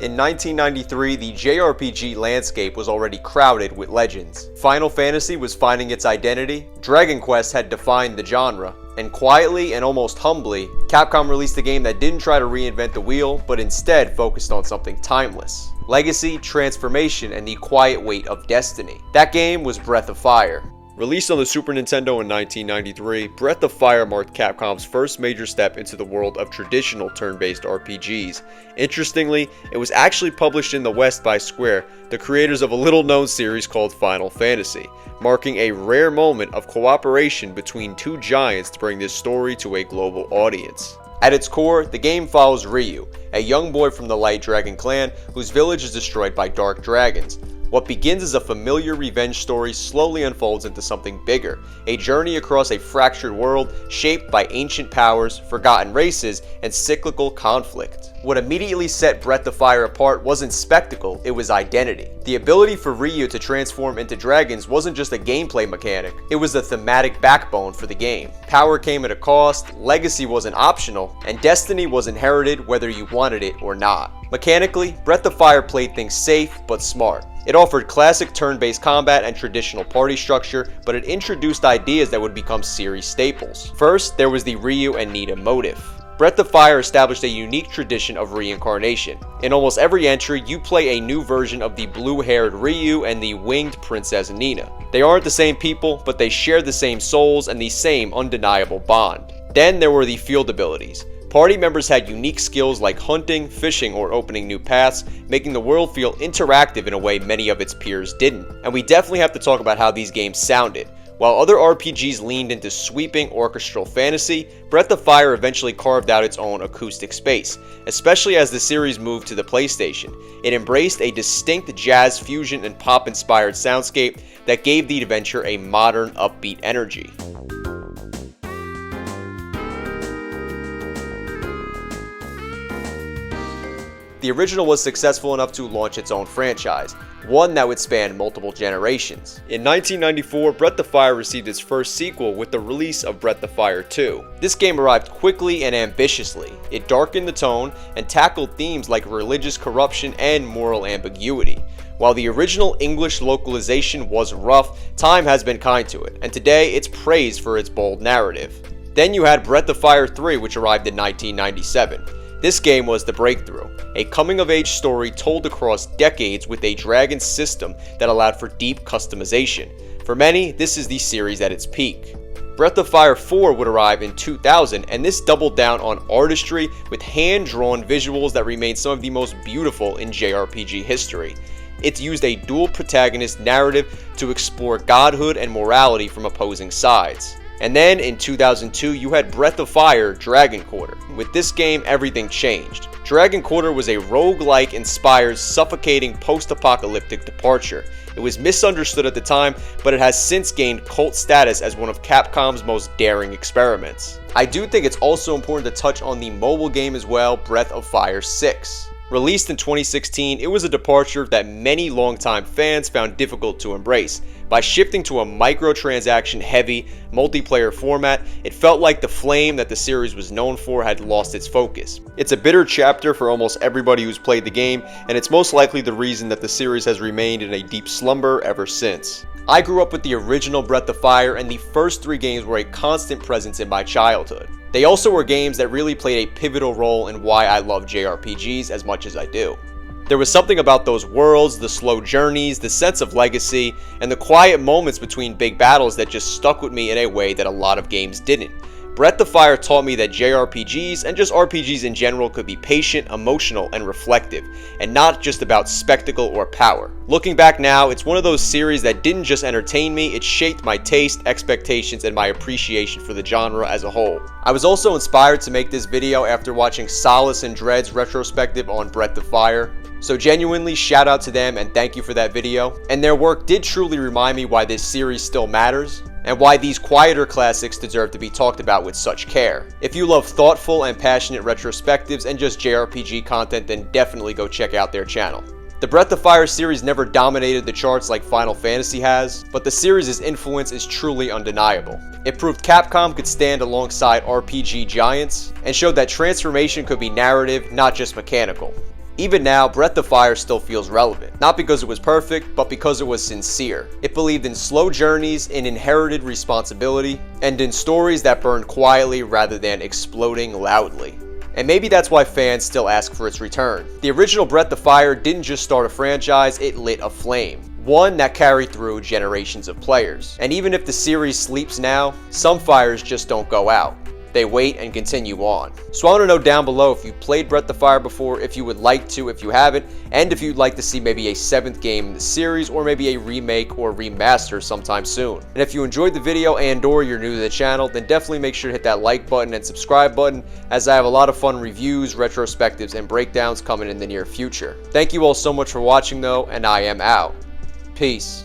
In 1993, the JRPG landscape was already crowded with legends. Final Fantasy was finding its identity, Dragon Quest had defined the genre, and quietly and almost humbly, Capcom released a game that didn't try to reinvent the wheel, but instead focused on something timeless. Legacy, transformation, and the quiet weight of destiny. That game was Breath of Fire. Released on the Super Nintendo in 1993, Breath of Fire marked Capcom's first major step into the world of traditional turn-based RPGs. Interestingly, it was actually published in the West by Square, the creators of a little-known series called Final Fantasy, marking a rare moment of cooperation between two giants to bring this story to a global audience. At its core, the game follows Ryu, a young boy from the Light Dragon clan whose village is destroyed by dark dragons. What begins as a familiar revenge story slowly unfolds into something bigger, a journey across a fractured world shaped by ancient powers, forgotten races, and cyclical conflict. What immediately set Breath of Fire apart wasn't spectacle, it was identity. The ability for Ryu to transform into dragons wasn't just a gameplay mechanic, it was the thematic backbone for the game. Power came at a cost, legacy wasn't optional, and destiny was inherited whether you wanted it or not. Mechanically, Breath of Fire played things safe but smart. It offered classic turn-based combat and traditional party structure, but it introduced ideas that would become series staples. First, there was the Ryu and Nina motive. Breath of Fire established a unique tradition of reincarnation. In almost every entry, you play a new version of the blue-haired Ryu and the winged Princess Nina. They aren't the same people, but they share the same souls and the same undeniable bond. Then there were the field abilities. Party members had unique skills like hunting, fishing, or opening new paths, making the world feel interactive in a way many of its peers didn't. And we definitely have to talk about how these games sounded. While other RPGs leaned into sweeping orchestral fantasy, Breath of Fire eventually carved out its own acoustic space, especially as the series moved to the PlayStation. It embraced a distinct jazz fusion and pop-inspired soundscape that gave the adventure a modern, upbeat energy. The original was successful enough to launch its own franchise, one that would span multiple generations. In 1994, Breath of Fire received its first sequel with the release of Breath of Fire 2. This game arrived quickly and ambitiously. It darkened the tone and tackled themes like religious corruption and moral ambiguity. While the original English localization was rough, time has been kind to it, and today it's praised for its bold narrative. Then you had Breath of Fire 3, which arrived in 1997. This game was the breakthrough, a coming-of-age story told across decades with a dragon system that allowed for deep customization. For many, this is the series at its peak. Breath of Fire 4 would arrive in 2000, and this doubled down on artistry with hand-drawn visuals that remain some of the most beautiful in JRPG history. It used a dual protagonist narrative to explore godhood and morality from opposing sides. And then in 2002, you had Breath of Fire Dragon Quarter. With this game, everything changed. Dragon Quarter was a roguelike inspired, suffocating post-apocalyptic departure. It was misunderstood at the time, but it has since gained cult status as one of Capcom's most daring experiments. I do think it's also important to touch on the mobile game as well, Breath of Fire 6. Released in 2016, it was a departure that many longtime fans found difficult to embrace. By shifting to a microtransaction-heavy, multiplayer format, it felt like the flame that the series was known for had lost its focus. It's a bitter chapter for almost everybody who's played the game, and it's most likely the reason that the series has remained in a deep slumber ever since. I grew up with the original Breath of Fire, and the first 3 games were a constant presence in my childhood. They also were games that really played a pivotal role in why I love JRPGs as much as I do. There was something about those worlds, the slow journeys, the sense of legacy, and the quiet moments between big battles that just stuck with me in a way that a lot of games didn't. Breath of Fire taught me that JRPGs, and just RPGs in general, could be patient, emotional, and reflective, and not just about spectacle or power. Looking back now, it's one of those series that didn't just entertain me, it shaped my taste, expectations, and my appreciation for the genre as a whole. I was also inspired to make this video after watching Solace and Dread's retrospective on Breath of Fire. So genuinely shout out to them and thank you for that video. And their work did truly remind me why this series still matters, and why these quieter classics deserve to be talked about with such care. If you love thoughtful and passionate retrospectives and just JRPG content, then definitely go check out their channel. The Breath of Fire series never dominated the charts like Final Fantasy has, but the series' influence is truly undeniable. It proved Capcom could stand alongside RPG giants, and showed that transformation could be narrative, not just mechanical. Even now, Breath of Fire still feels relevant, not because it was perfect, but because it was sincere. It believed in slow journeys, in inherited responsibility, and in stories that burned quietly rather than exploding loudly. And maybe that's why fans still ask for its return. The original Breath of Fire didn't just start a franchise, it lit a flame. One that carried through generations of players. And even if the series sleeps now, some fires just don't go out. They wait and continue on. So I want to know down below if you played Breath of Fire before, if you would like to, if you haven't, and if you'd like to see maybe a 7th game in the series, or maybe a remake or remaster sometime soon. And if you enjoyed the video and or you're new to the channel, then definitely make sure to hit that like button and subscribe button, as I have a lot of fun reviews, retrospectives, and breakdowns coming in the near future. Thank you all so much for watching though, and I am out. Peace.